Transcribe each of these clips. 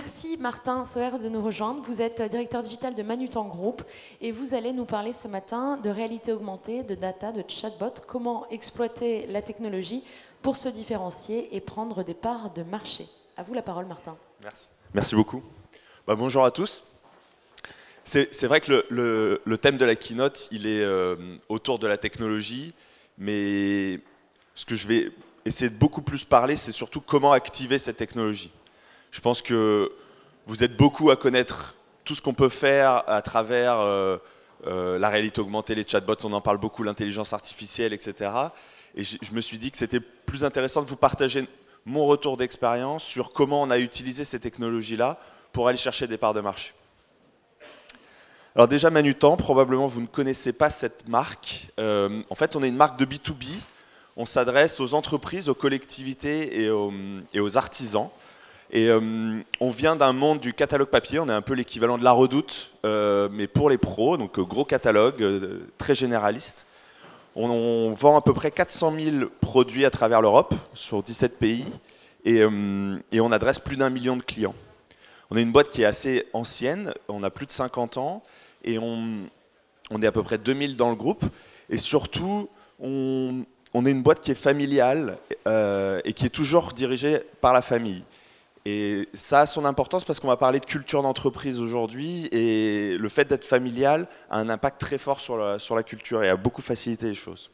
Merci Martin Soher de nous rejoindre. Vous êtes directeur digital de Manutan Group et vous allez nous parler ce matin de réalité augmentée, de data, de chatbot, comment exploiter la technologie pour se différencier et prendre des parts de marché. À vous la parole, Martin. Merci. Merci beaucoup. Bonjour à tous. C'est vrai que le thème de la keynote, il est autour de la technologie, mais ce que je vais essayer de beaucoup plus parler, c'est surtout comment activer cette technologie. Je pense que vous êtes beaucoup à connaître tout ce qu'on peut faire à travers la réalité augmentée, les chatbots, on en parle beaucoup, l'intelligence artificielle, etc. Et je me suis dit que c'était plus intéressant de vous partager mon retour d'expérience sur comment on a utilisé ces technologies-là pour aller chercher des parts de marché. Alors déjà, Manutan, probablement vous ne connaissez pas cette marque. En fait, on est une marque de B2B. On s'adresse aux entreprises, aux collectivités et aux artisans. Et on vient d'un monde du catalogue papier, on est un peu l'équivalent de La Redoute, mais pour les pros, donc gros catalogue, très généraliste. On vend à peu près 400 000 produits à travers l'Europe, sur 17 pays, et on adresse plus d'1 million de clients. On est une boîte qui est assez ancienne, on a plus de 50 ans, et on est à peu près 2000 dans le groupe, et surtout, on est une boîte qui est familiale et qui est toujours dirigée par la famille. Et ça a son importance parce qu'on va parler de culture d'entreprise aujourd'hui et le fait d'être familial a un impact très fort sur la culture et a beaucoup facilité les choses.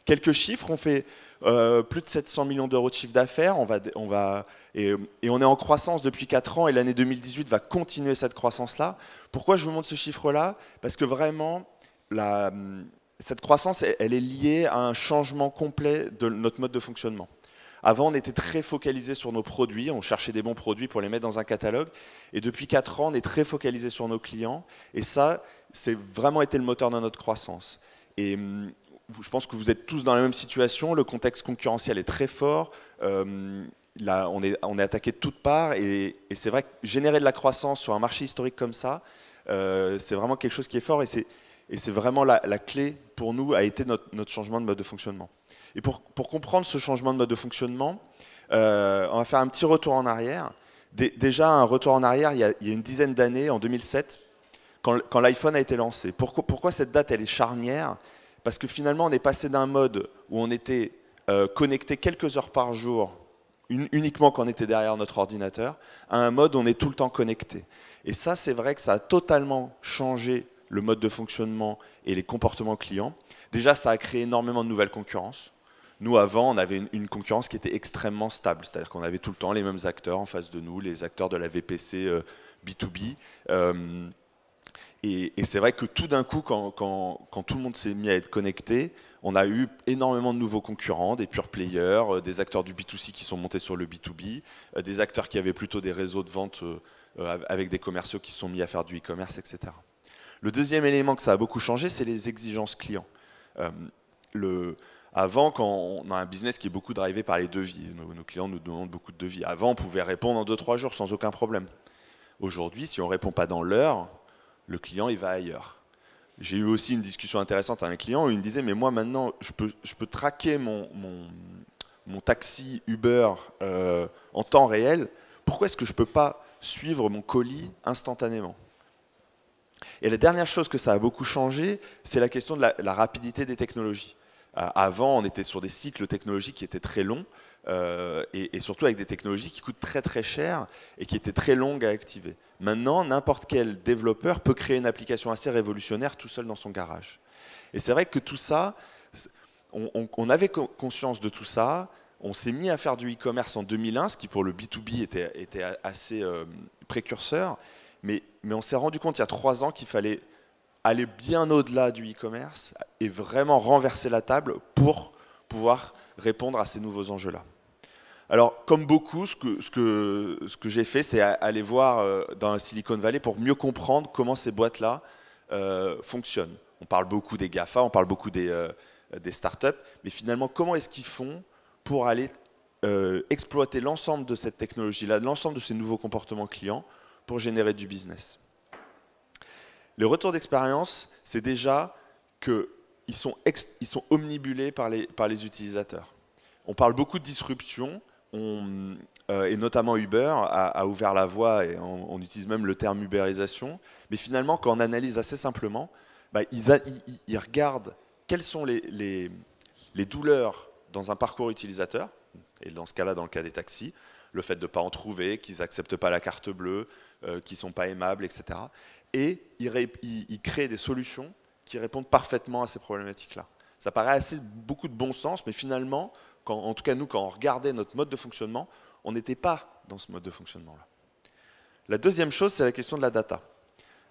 Quelques chiffres, on fait plus de 700 millions d'euros de chiffre d'affaires et on est en croissance depuis 4 ans et l'année 2018 va continuer cette croissance-là. Pourquoi je vous montre ce chiffre-là? Parce que vraiment, cette croissance, elle est liée à un changement complet de notre mode de fonctionnement. Avant, on était très focalisé sur nos produits, on cherchait des bons produits pour les mettre dans un catalogue. Et depuis 4 ans, on est très focalisé sur nos clients. Et ça, c'est vraiment été le moteur de notre croissance. Et je pense que vous êtes tous dans la même situation, le contexte concurrentiel est très fort. Là, on est attaqué de toutes parts. Et c'est vrai que générer de la croissance sur un marché historique comme ça, c'est vraiment quelque chose qui est fort. Et c'est vraiment la clé pour nous a été notre changement de mode de fonctionnement. Et pour comprendre ce changement de mode de fonctionnement, on va faire un petit retour en arrière. Déjà, un retour en arrière, il y a une dizaine d'années, en 2007, quand l'iPhone a été lancé. Pourquoi cette date elle est charnière? Parce que finalement, on est passé d'un mode où on était connecté quelques heures par jour, uniquement quand on était derrière notre ordinateur, à un mode où on est tout le temps connecté. Et ça, c'est vrai que ça a totalement changé le mode de fonctionnement et les comportements clients. Déjà, ça a créé énormément de nouvelles concurrences. Nous, avant, on avait une concurrence qui était extrêmement stable, c'est-à-dire qu'on avait tout le temps les mêmes acteurs en face de nous, les acteurs de la VPC B2B. Et c'est vrai que tout d'un coup, quand tout le monde s'est mis à être connecté, on a eu énormément de nouveaux concurrents, des pure players, des acteurs du B2C qui sont montés sur le B2B, des acteurs qui avaient plutôt des réseaux de vente avec des commerciaux qui se sont mis à faire du e-commerce, etc. Le deuxième élément que ça a beaucoup changé, c'est les exigences clients. Avant, quand on a un business qui est beaucoup drivé par les devis, nos clients nous demandent beaucoup de devis. Avant, on pouvait répondre en 2-3 jours sans aucun problème. Aujourd'hui, si on ne répond pas dans l'heure, le client il va ailleurs. J'ai eu aussi une discussion intéressante avec un client où il me disait « mais moi maintenant, je peux traquer mon taxi Uber en temps réel, pourquoi est-ce que je ne peux pas suivre mon colis instantanément ?» Et la dernière chose que ça a beaucoup changé, c'est la question de la rapidité des technologies. Avant, on était sur des cycles technologiques qui étaient très longs et surtout avec des technologies qui coûtent très très cher et qui étaient très longues à activer. Maintenant, n'importe quel développeur peut créer une application assez révolutionnaire tout seul dans son garage. Et c'est vrai que tout ça, on avait conscience de tout ça. On s'est mis à faire du e-commerce en 2001, ce qui pour le B2B était assez précurseur. Mais on s'est rendu compte il y a 3 ans qu'il fallait aller bien au-delà du e-commerce et vraiment renverser la table pour pouvoir répondre à ces nouveaux enjeux-là. Alors, comme beaucoup, ce que j'ai fait, c'est aller voir dans la Silicon Valley pour mieux comprendre comment ces boîtes-là fonctionnent. On parle beaucoup des GAFA, on parle beaucoup des startups, mais finalement, comment est-ce qu'ils font pour aller exploiter l'ensemble de cette technologie-là, l'ensemble de ces nouveaux comportements clients pour générer du business? Le retour d'expérience, c'est déjà qu'ils sont omnibulés par les utilisateurs. On parle beaucoup de disruption, et notamment Uber, a ouvert la voie, et on utilise même le terme ubérisation. Mais finalement, quand on analyse assez simplement, bah, ils regardent quelles sont les douleurs dans un parcours utilisateur, et dans ce cas-là, dans le cas des taxis, le fait de ne pas en trouver, qu'ils n'acceptent pas la carte bleue, qu'ils ne sont pas aimables, etc. Et ils créent des solutions qui répondent parfaitement à ces problématiques-là. Ça paraît beaucoup de bon sens, mais finalement, en tout cas nous, quand on regardait notre mode de fonctionnement, on n'était pas dans ce mode de fonctionnement-là. La deuxième chose, c'est la question de la data.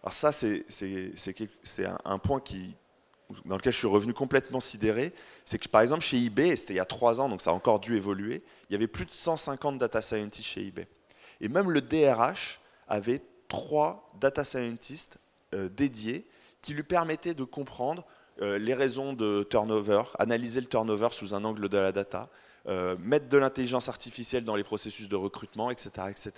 Alors ça, c'est un point dans lequel je suis revenu complètement sidéré. C'est que par exemple chez eBay, et c'était il y a 3 ans, donc ça a encore dû évoluer, il y avait plus de 150 data scientists chez eBay. Et même le DRH avait 3 data scientists dédiés qui lui permettaient de comprendre les raisons de turnover, analyser le turnover sous un angle de la data, mettre de l'intelligence artificielle dans les processus de recrutement, etc., etc.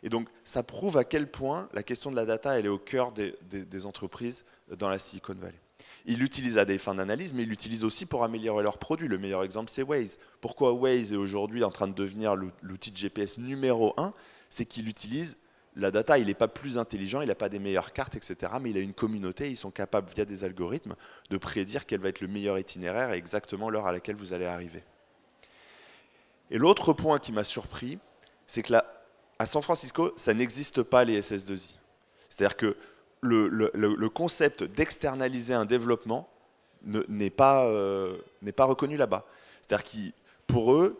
Et donc, ça prouve à quel point la question de la data, elle est au cœur des entreprises dans la Silicon Valley. Ils l'utilisent à des fins d'analyse, mais ils l'utilisent aussi pour améliorer leurs produits. Le meilleur exemple, c'est Waze. Pourquoi Waze est aujourd'hui en train de devenir l'outil de GPS numéro 1? C'est qu'il utilise la data, il n'est pas plus intelligent, il n'a pas des meilleures cartes, etc. Mais il a une communauté, ils sont capables, via des algorithmes, de prédire quel va être le meilleur itinéraire et exactement l'heure à laquelle vous allez arriver. Et l'autre point qui m'a surpris, c'est que à San Francisco, ça n'existe pas les SS2I. C'est-à-dire que le concept d'externaliser un développement n'est pas reconnu là-bas. C'est-à-dire que pour eux,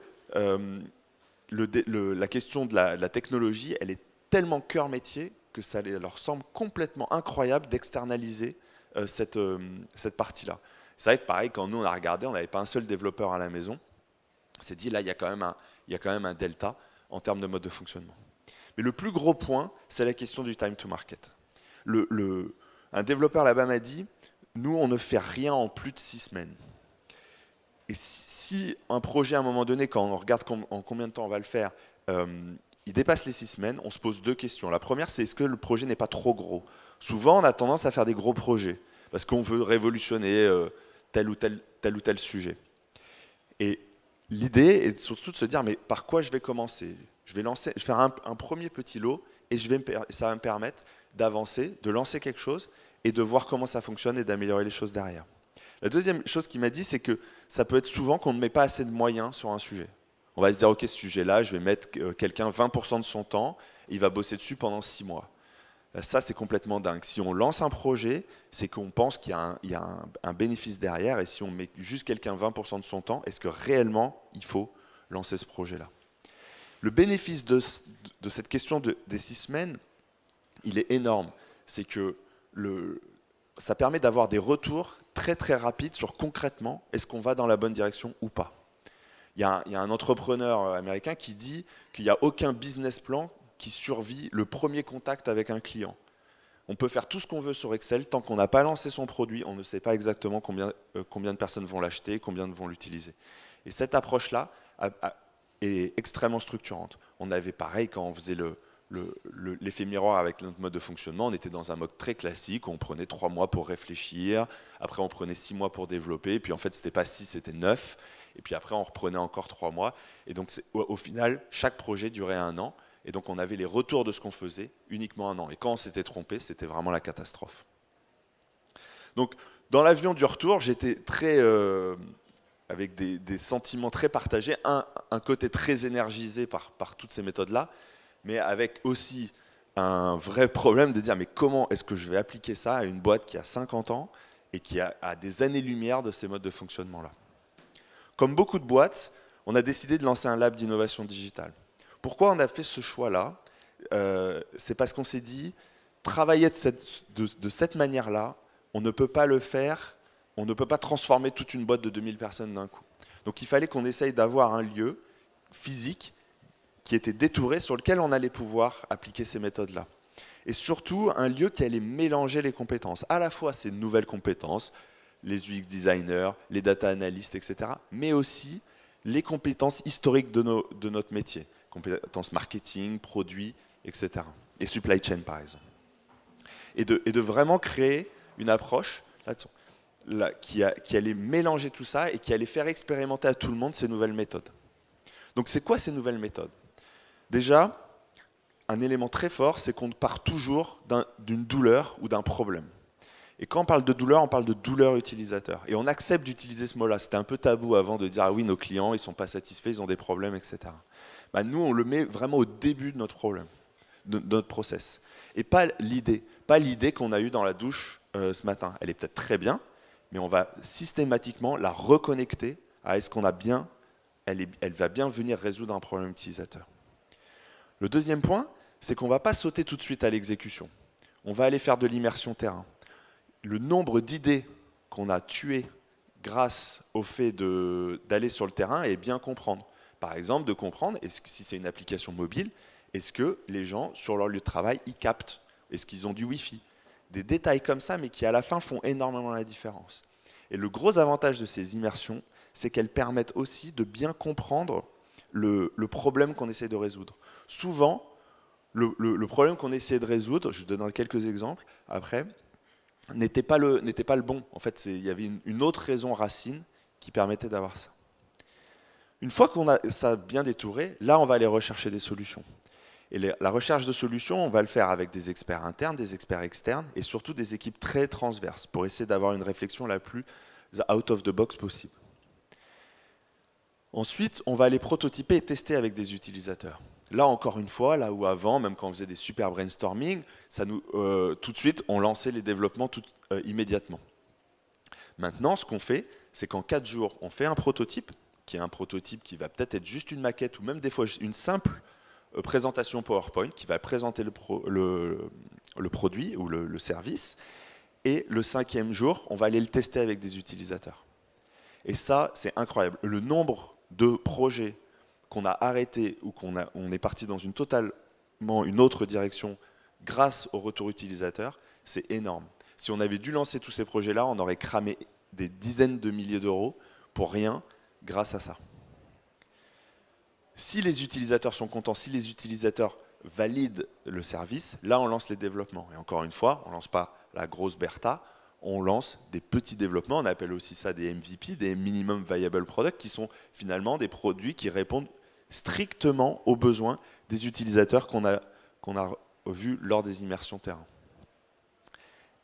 la question de la technologie, elle est tellement cœur métier que ça leur semble complètement incroyable d'externaliser cette partie-là. C'est vrai que pareil, quand nous on a regardé, on n'avait pas un seul développeur à la maison. On s'est dit là, il y a quand même un delta en termes de mode de fonctionnement. Mais le plus gros point, c'est la question du time to market. Un développeur là-bas m'a dit, nous on ne fait rien en plus de 6 semaines. Et si un projet à un moment donné, quand on regarde en combien de temps on va le faire, il dépasse les 6 semaines, on se pose 2 questions. La première, c'est est-ce que le projet n'est pas trop gros? Souvent, on a tendance à faire des gros projets, parce qu'on veut révolutionner tel ou tel sujet. Et l'idée est surtout de se dire, mais par quoi je vais commencer? Je vais faire un premier petit lot, et ça va me permettre d'avancer, de lancer quelque chose, et de voir comment ça fonctionne, et d'améliorer les choses derrière. La deuxième chose qu'il m'a dit, c'est que ça peut être souvent qu'on ne met pas assez de moyens sur un sujet. On va se dire, ok, ce sujet-là, je vais mettre quelqu'un 20% de son temps, et il va bosser dessus pendant 6 mois. Ça, c'est complètement dingue. Si on lance un projet, c'est qu'on pense qu'il y a un bénéfice derrière, et si on met juste quelqu'un 20% de son temps, est-ce que réellement, il faut lancer ce projet-là? Le bénéfice de cette question des 6 semaines, il est énorme. C'est que ça permet d'avoir des retours très très rapides sur concrètement, est-ce qu'on va dans la bonne direction ou pas. Il y a un entrepreneur américain qui dit qu'il n'y a aucun business plan qui survit le premier contact avec un client. On peut faire tout ce qu'on veut sur Excel, tant qu'on n'a pas lancé son produit, on ne sait pas exactement combien de personnes vont l'acheter, combien vont l'utiliser. Et cette approche-là est extrêmement structurante. On avait pareil quand on faisait l'effet miroir avec notre mode de fonctionnement, on était dans un mode très classique, où on prenait 3 mois pour réfléchir, après on prenait 6 mois pour développer, puis en fait c'était pas 6, c'était 9, et puis après on reprenait encore 3 mois, et donc au final chaque projet durait 1 an, et donc on avait les retours de ce qu'on faisait uniquement 1 an, et quand on s'était trompé, c'était vraiment la catastrophe. Donc dans l'avion du retour, j'étais avec des sentiments très partagés, un côté très énergisé par toutes ces méthodes-là, mais avec aussi un vrai problème de dire mais comment est-ce que je vais appliquer ça à une boîte qui a 50 ans et qui a des années-lumière de ces modes de fonctionnement-là. Comme beaucoup de boîtes, on a décidé de lancer un lab d'innovation digitale. Pourquoi on a fait ce choix-là? C'est parce qu'on s'est dit, travailler de cette manière-là, on ne peut pas le faire, on ne peut pas transformer toute une boîte de 2000 personnes d'un coup. Donc il fallait qu'on essaye d'avoir un lieu physique qui était détouré, sur lequel on allait pouvoir appliquer ces méthodes-là. Et surtout, un lieu qui allait mélanger les compétences. À la fois ces nouvelles compétences, les UX designers, les data analystes, etc., mais aussi les compétences historiques de notre métier. Compétences marketing, produits, etc. Et supply chain, par exemple. Et de vraiment créer une approche qui allait mélanger tout ça et qui allait faire expérimenter à tout le monde ces nouvelles méthodes. Donc c'est quoi ces nouvelles méthodes? Déjà, un élément très fort, c'est qu'on part toujours d'une douleur ou d'un problème. Et quand on parle de douleur utilisateur. Et on accepte d'utiliser ce mot-là. C'était un peu tabou avant de dire « Ah oui, nos clients, ils ne sont pas satisfaits, ils ont des problèmes, etc. » Nous, on le met vraiment au début de notre problème, de notre process. Et pas l'idée qu'on a eue dans la douche ce matin. Elle est peut-être très bien, mais on va systématiquement la reconnecter à est-ce qu'on a bien, elle va bien venir résoudre un problème utilisateur. Le deuxième point, c'est qu'on ne va pas sauter tout de suite à l'exécution. On va aller faire de l'immersion terrain. Le nombre d'idées qu'on a tuées grâce au fait d'aller sur le terrain et bien comprendre. Par exemple, de comprendre, si c'est une application mobile, est-ce que les gens, sur leur lieu de travail, y captent? Est-ce qu'ils ont du Wi-Fi? Des détails comme ça, mais qui à la fin font énormément la différence. Et le gros avantage de ces immersions, c'est qu'elles permettent aussi de bien comprendre le problème qu'on essaie de résoudre. Souvent, le problème qu'on essaie de résoudre, je vous donnerai quelques exemples après, n'était pas le bon. En fait, il y avait une autre raison racine qui permettait d'avoir ça. Une fois qu'on a ça bien détouré, là, on va aller rechercher des solutions. Et la recherche de solutions, on va le faire avec des experts internes, des experts externes, et surtout des équipes très transverses, pour essayer d'avoir une réflexion la plus out of the box possible. Ensuite, on va aller prototyper et tester avec des utilisateurs. Là, encore une fois, là où avant, même quand on faisait des super brainstorming, tout de suite, on lançait les développements immédiatement. Maintenant, ce qu'on fait, c'est qu'en 4 jours, on fait un prototype, qui est un prototype qui va peut-être être juste une maquette, ou même des fois une simple présentation PowerPoint, qui va présenter le produit ou le service. Et le 5e jour, on va aller le tester avec des utilisateurs. Et ça, c'est incroyable. Le nombre de projets qu'on a arrêtés ou on est parti dans totalement une autre direction grâce au retour utilisateur, c'est énorme. Si on avait dû lancer tous ces projets-là, on aurait cramé des dizaines de milliers d'euros pour rien grâce à ça. Si les utilisateurs sont contents, si les utilisateurs valident le service, là on lance les développements. Et encore une fois, on ne lance pas la grosse Bertha, on lance des petits développements, on appelle aussi ça des MVP, des Minimum Viable Products, qui sont finalement des produits qui répondent strictement aux besoins des utilisateurs qu'on a vus lors des immersions terrain.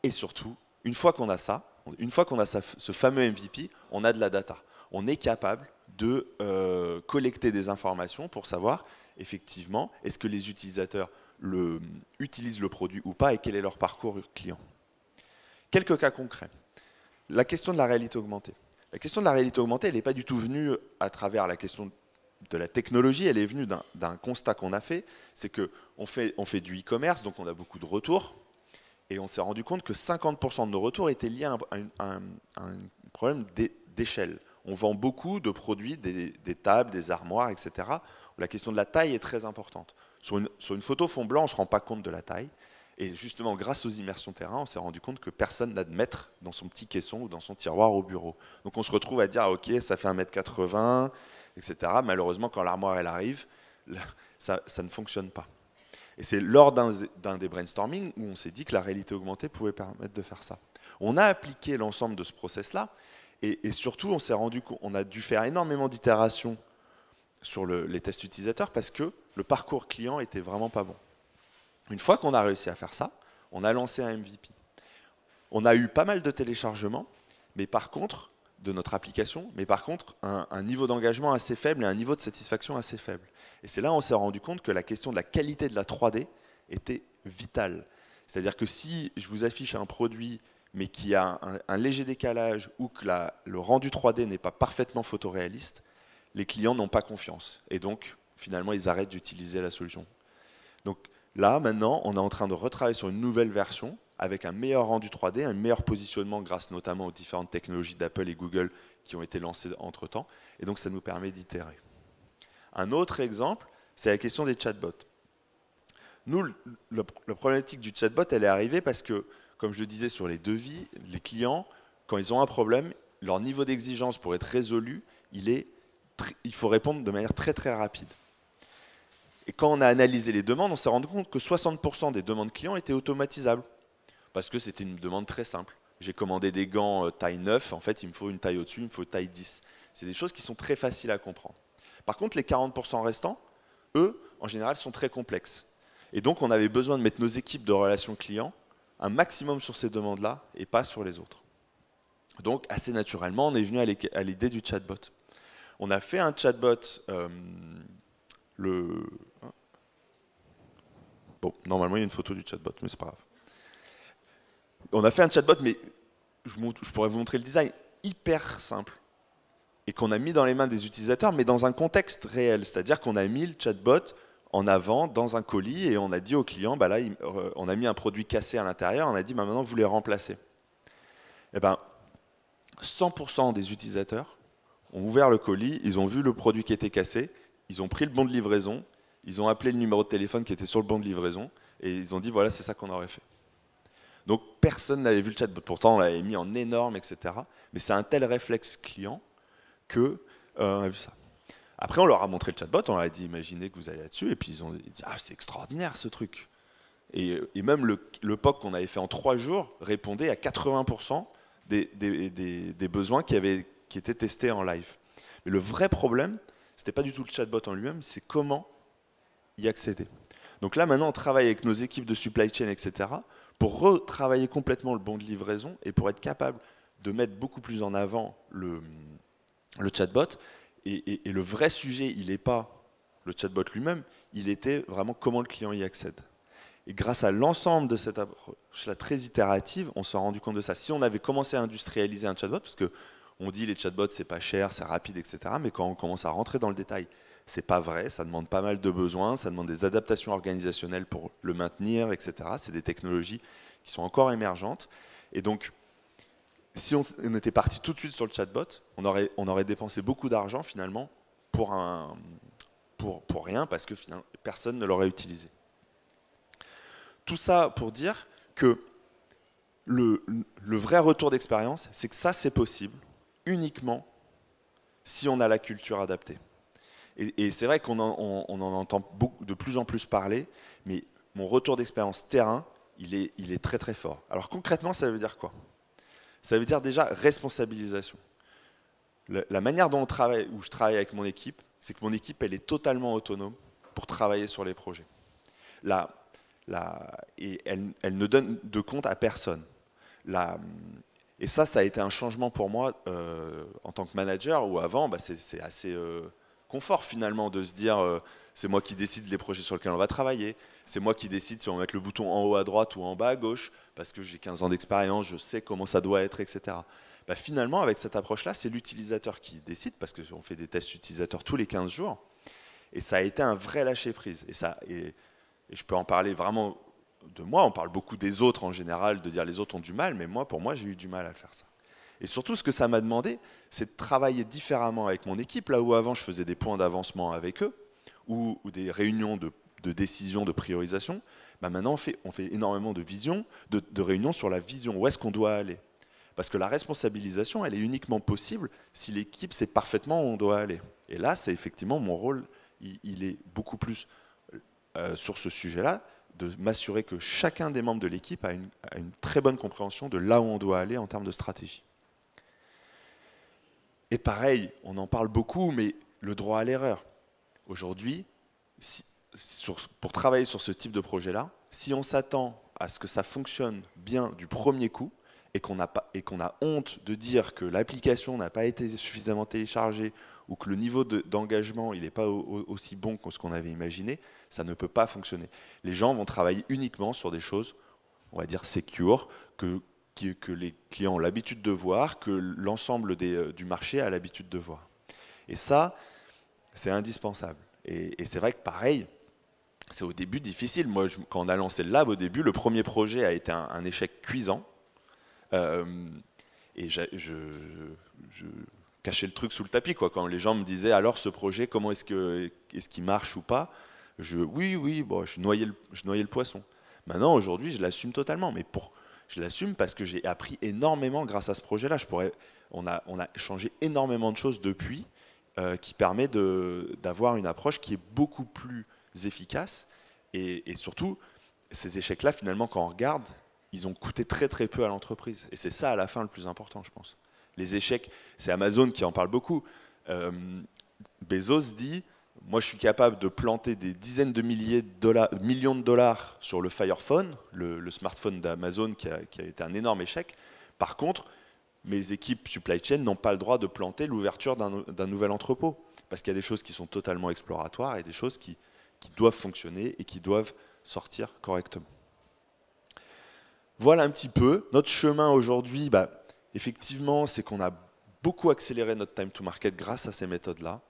Et surtout, une fois qu'on a ça, ce fameux MVP, on a de la data. On est capable de collecter des informations pour savoir, effectivement, est-ce que les utilisateurs utilisent le produit ou pas et quel est leur parcours client. Quelques cas concrets. La question de la réalité augmentée. La question de la réalité augmentée, elle n'est pas du tout venue à travers la question de la technologie, elle est venue d'un constat qu'on a fait, c'est qu'on fait du e-commerce, donc on a beaucoup de retours, et on s'est rendu compte que 50% de nos retours étaient liés à un problème d'échelle. On vend beaucoup de produits, des tables, des armoires, etc. La question de la taille est très importante. Sur une photo fond blanc, on ne se rend pas compte de la taille. Et justement, grâce aux immersions terrain, on s'est rendu compte que personne n'a de mètre dans son petit caisson ou dans son tiroir au bureau. Donc on se retrouve à dire, ah, ok, ça fait 1,80 m, etc. Malheureusement, quand l'armoire elle arrive, ça ne fonctionne pas. Et c'est lors d'un des brainstorming où on s'est dit que la réalité augmentée pouvait permettre de faire ça. On a appliqué l'ensemble de ce process-là, et surtout, on s'est rendu compte qu'on a dû faire énormément d'itérations sur les tests utilisateurs parce que le parcours client était vraiment pas bon. Une fois qu'on a réussi à faire ça, on a lancé un MVP. On a eu pas mal de téléchargements, mais par contre, de notre application, mais par contre, un niveau d'engagement assez faible et un niveau de satisfaction assez faible. Et c'est là où on s'est rendu compte que la question de la qualité de la 3D était vitale. C'est-à-dire que si je vous affiche un produit, mais qui a un léger décalage ou que le rendu 3D n'est pas parfaitement photoréaliste, les clients n'ont pas confiance. Et donc, finalement, ils arrêtent d'utiliser la solution. Donc là, maintenant, on est en train de retravailler sur une nouvelle version avec un meilleur rendu 3D, un meilleur positionnement grâce notamment aux différentes technologies d'Apple et Google qui ont été lancées entre-temps. Et donc, ça nous permet d'itérer. Un autre exemple, c'est la question des chatbots. Nous, la problématique du chatbot, elle est arrivée parce que, comme je le disais sur les devis, les clients, quand ils ont un problème, leur niveau d'exigence pour être résolu, il faut répondre de manière très très rapide. Et quand on a analysé les demandes, on s'est rendu compte que 60% des demandes clients étaient automatisables. Parce que c'était une demande très simple. J'ai commandé des gants taille 9, en fait il me faut une taille au-dessus, il me faut taille 10. C'est des choses qui sont très faciles à comprendre. Par contre, les 40% restants, eux, en général, sont très complexes. Et donc, on avait besoin de mettre nos équipes de relations clients un maximum sur ces demandes-là et pas sur les autres. Donc, assez naturellement, on est venu à l'idée du chatbot. On a fait un chatbot, bon, normalement, il y a une photo du chatbot, mais c'est pas grave. On a fait un chatbot, mais je pourrais vous montrer le design, hyper simple, et qu'on a mis dans les mains des utilisateurs, mais dans un contexte réel. C'est-à-dire qu'on a mis le chatbot en avant dans un colis, et on a dit au client, bah là, on a mis un produit cassé à l'intérieur, on a dit, bah maintenant, vous les remplacez. Eh ben, 100% des utilisateurs ont ouvert le colis, ils ont vu le produit qui était cassé, ils ont pris le bon de livraison, ils ont appelé le numéro de téléphone qui était sur le bon de livraison, et ils ont dit, voilà, c'est ça qu'on aurait fait. Donc personne n'avait vu le chatbot, pourtant on l'avait mis en énorme, etc. Mais c'est un tel réflexe client qu'on a vu ça. Après on leur a montré le chatbot, on leur a dit imaginez que vous allez là-dessus, et puis ils ont dit ah c'est extraordinaire ce truc. Et même le POC qu'on avait fait en 3 jours répondait à 80% des besoins qui étaient testés en live. Mais le vrai problème, c'était pas du tout le chatbot en lui-même, c'est comment y accéder. Donc là maintenant on travaille avec nos équipes de supply chain, etc. pour retravailler complètement le bon de livraison et pour être capable de mettre beaucoup plus en avant le chatbot. Et le vrai sujet, il n'est pas le chatbot lui-même, il était vraiment comment le client y accède. Et grâce à l'ensemble de cette approche-là très itérative, on s'est rendu compte de ça. Si on avait commencé à industrialiser un chatbot, parce qu'on dit les chatbots c'est pas cher, c'est rapide, etc. Mais quand on commence à rentrer dans le détail, c'est pas vrai, ça demande pas mal de besoins, ça demande des adaptations organisationnelles pour le maintenir, etc. C'est des technologies qui sont encore émergentes. Et donc, si on était parti tout de suite sur le chatbot, on aurait dépensé beaucoup d'argent finalement pour rien, parce que finalement, personne ne l'aurait utilisé. Tout ça pour dire que le vrai retour d'expérience, c'est que ça c'est possible uniquement si on a la culture adaptée. Et c'est vrai qu'on en entend de plus en plus parler, mais mon retour d'expérience terrain, il est très très fort. Alors concrètement, ça veut dire quoi? Ça veut dire déjà responsabilisation. La manière dont où je travaille avec mon équipe, c'est que mon équipe, elle est totalement autonome pour travailler sur les projets. Et elle ne donne de compte à personne. Et ça a été un changement pour moi en tant que manager, où avant, c'est assez confort finalement de se dire c'est moi qui décide les projets sur lesquels on va travailler, c'est moi qui décide si on va mettre le bouton en haut à droite ou en bas à gauche, parce que j'ai 15 ans d'expérience, je sais comment ça doit être, etc. Finalement, avec cette approche-là, c'est l'utilisateur qui décide, parce qu'on fait des tests utilisateurs tous les 15 jours, et ça a été un vrai lâcher-prise. Et je peux en parler vraiment de moi, on parle beaucoup des autres en général, de dire les autres ont du mal, mais pour moi, j'ai eu du mal à faire ça. Et surtout, ce que ça m'a demandé, c'est de travailler différemment avec mon équipe, là où avant, je faisais des points d'avancement avec eux, ou des réunions de décision, de priorisation. Maintenant, on fait énormément de réunions sur la vision, où est-ce qu'on doit aller. Parce que la responsabilisation, elle est uniquement possible si l'équipe sait parfaitement où on doit aller. Et là, c'est effectivement mon rôle, il est beaucoup plus sur ce sujet-là, de m'assurer que chacun des membres de l'équipe a une très bonne compréhension de là où on doit aller en termes de stratégie. Et pareil, on en parle beaucoup, mais le droit à l'erreur. Aujourd'hui, pour travailler sur ce type de projet-là, si on s'attend à ce que ça fonctionne bien du premier coup, et qu'on a honte de dire que l'application n'a pas été suffisamment téléchargée, ou que le niveau d'engagement il n'est pas aussi bon que ce qu'on avait imaginé, ça ne peut pas fonctionner. Les gens vont travailler uniquement sur des choses, on va dire, secure, que les clients ont l'habitude de voir, que l'ensemble du marché a l'habitude de voir. Et ça, c'est indispensable. Et c'est vrai que pareil, c'est au début difficile. Moi, quand on a lancé le lab, au début, le premier projet a été un échec cuisant. Et je cachais le truc sous le tapis, quoi. Quand les gens me disaient alors ce projet, comment est-ce qu'il marche ou pas, oui, bon, je noyais le poisson. Maintenant, aujourd'hui, je l'assume totalement, mais je l'assume parce que j'ai appris énormément grâce à ce projet-là. On a changé énormément de choses depuis, qui permet d'avoir une approche qui est beaucoup plus efficace, et surtout, ces échecs-là, finalement, quand on regarde, ils ont coûté très très peu à l'entreprise. Et c'est ça à la fin le plus important, je pense. Les échecs, c'est Amazon qui en parle beaucoup. Bezos dit, moi je suis capable de planter des dizaines de millions de dollars sur le Fire Phone, le smartphone d'Amazon qui a été un énorme échec. Par contre, mes équipes supply chain n'ont pas le droit de planter l'ouverture d'un nouvel entrepôt. Parce qu'il y a des choses qui sont totalement exploratoires et des choses qui doivent fonctionner et qui doivent sortir correctement. Voilà un petit peu. Notre chemin aujourd'hui, effectivement, c'est qu'on a beaucoup accéléré notre time to market grâce à ces méthodes-là.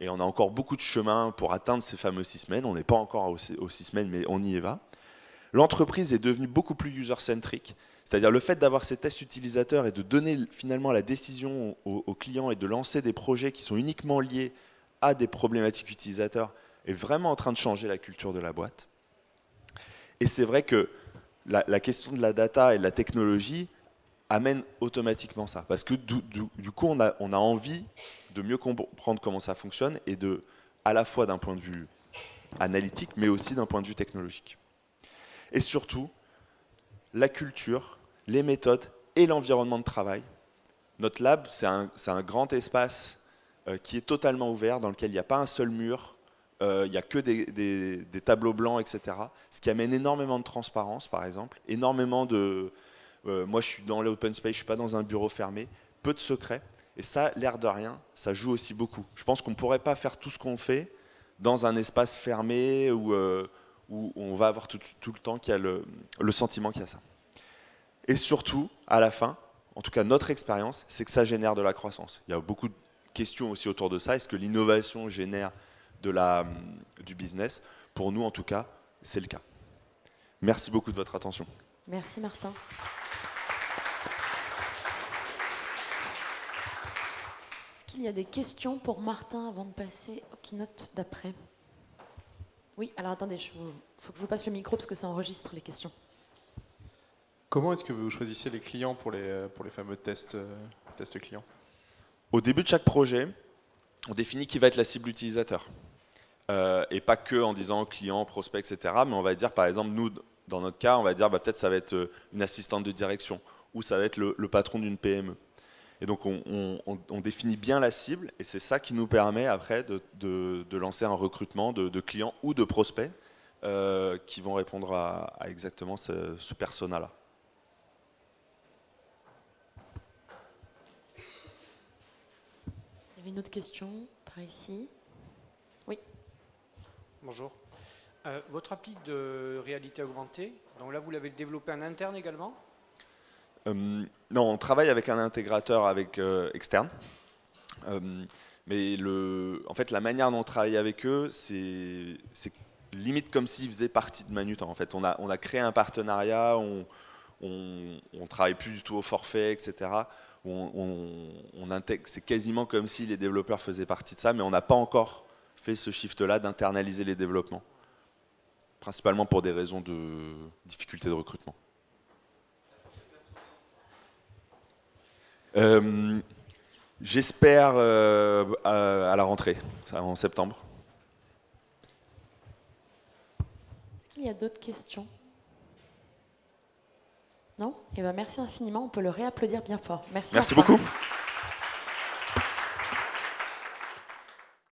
Et on a encore beaucoup de chemin pour atteindre ces fameux 6 semaines. On n'est pas encore aux 6 semaines, mais on y va. L'entreprise est devenue beaucoup plus user-centric. C'est-à-dire le fait d'avoir ces tests utilisateurs et de donner finalement la décision aux clients et de lancer des projets qui sont uniquement liés à des problématiques utilisateurs est vraiment en train de changer la culture de la boîte. Et c'est vrai que la question de la data et de la technologie amène automatiquement ça. Parce que du coup, on a envie de mieux comprendre comment ça fonctionne et à la fois d'un point de vue analytique, mais aussi d'un point de vue technologique. Et surtout, la culture, les méthodes et l'environnement de travail. Notre lab, c'est un grand espace qui est totalement ouvert, dans lequel il n'y a pas un seul mur, il n'y a que des tableaux blancs, etc. Ce qui amène énormément de transparence, par exemple, énormément de... moi, je suis dans l'open space, je ne suis pas dans un bureau fermé, peu de secrets. Et ça, l'air de rien, ça joue aussi beaucoup. Je pense qu'on ne pourrait pas faire tout ce qu'on fait dans un espace fermé où on va avoir tout le temps qu'il y a le sentiment qu'il y a ça. Et surtout, à la fin, en tout cas notre expérience, c'est que ça génère de la croissance. Il y a beaucoup de questions aussi autour de ça. Est-ce que l'innovation génère du business? Pour nous, en tout cas, c'est le cas. Merci beaucoup de votre attention. Merci Martin. Est-ce qu'il y a des questions pour Martin avant de passer au keynote d'après? Oui, alors attendez, il faut que je vous passe le micro parce que ça enregistre les questions. Comment est-ce que vous choisissez les clients pour les fameux tests clients? Au début de chaque projet, on définit qui va être la cible utilisateur. Et pas que en disant client, prospect, etc. Mais on va dire, par exemple, nous, dans notre cas, on va dire peut-être ça va être une assistante de direction ou ça va être le patron d'une PME. Et donc, on définit bien la cible et c'est ça qui nous permet après de lancer un recrutement de clients ou de prospects qui vont répondre à exactement ce persona-là. Il y avait une autre question par ici. Oui. Bonjour. Votre appli de réalité augmentée, donc là vous l'avez développé en interne également? Non, on travaille avec un intégrateur externe. Mais en fait, la manière dont on travaille avec eux, c'est limite comme s'ils faisaient partie de Manutan. En fait, on a créé un partenariat, on travaille plus du tout au forfait, etc. On intègre, c'est quasiment comme si les développeurs faisaient partie de ça, mais on n'a pas encore fait ce shift-là d'internaliser les développements, principalement pour des raisons de difficulté de recrutement. J'espère à la rentrée, en septembre. Est-ce qu'il y a d'autres questions? Non? Eh bien, merci infiniment. On peut le réapplaudir bien fort. Merci Merci beaucoup.